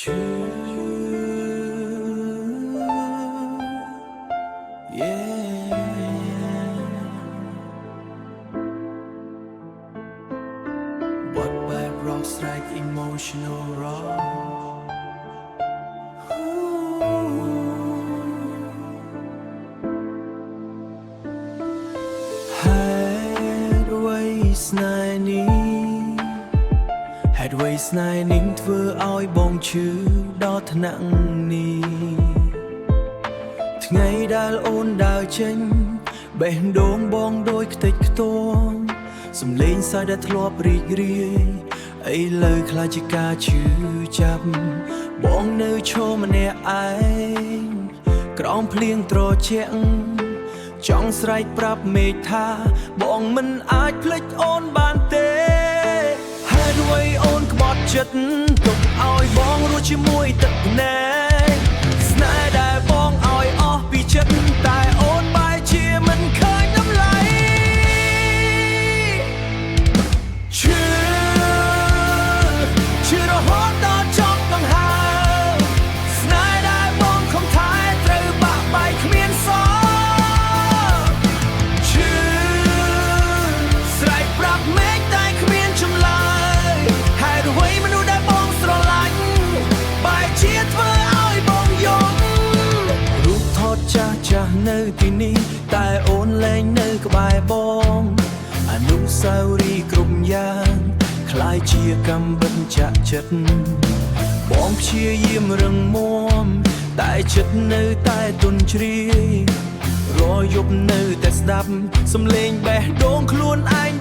What bad rocks like emotional rock ហេតុអ្វីស្នេហ៍នេះហេតុអ្វីស្នេហ៍នេះធ្វើឲ្យបងឈឺដល់ថ្នាក់នេះថ្ងៃដែលអូនដើរចេញបេះដូងបងដូចខ្ទេចខ្ទាំសំលេងសើចដែលធ្លាប់រីករាយឥឡូវខ្លាចជាការឈឺចាប់បងនៅឈរម្នាក់ឯងក្រោមភ្លៀងត្រជាក់ចង់ស្រែកប្រាប់មេឃថាបងមិនអាចភ្លេចអូនបានទេហេតុអ្វីអូនក្បត់ចិត្តទុកឲ្យបងរស់ជាមួយទឹកភ្នែកស្នេហ៍ដែលបងឲ្យអស់ពីចិត្តតែអូនបែរជាមិនឃើញតម្លៃឈឺរហូតដល់ចង់ដង្ហើមស្នេហ៍ដែលបងខំថែត្រូវបាក់បែកគ្មានសល់ស្រែកប្រាប់មេឃតែគ្មានចម្លើយហេតុអ្វីមនុស្សដែលបងស្រឡាញ់បែរជាធ្វើឲ្យបងយំរូបថតចាស់នៅទីនេះតែអូនលែងនៅក្បែរបងអនុស្សាវរីយ៍គ្រប់យ៉ាងคล้ายជាកម្មបិទចាក់ចិត្តបងព្យាយាមរឹងមាំតែចិត្តនៅតែទន់ជ្រាយរាល់យប់នៅតែស្ដាប់សំឡេងបេះដូងខ្លួនឯង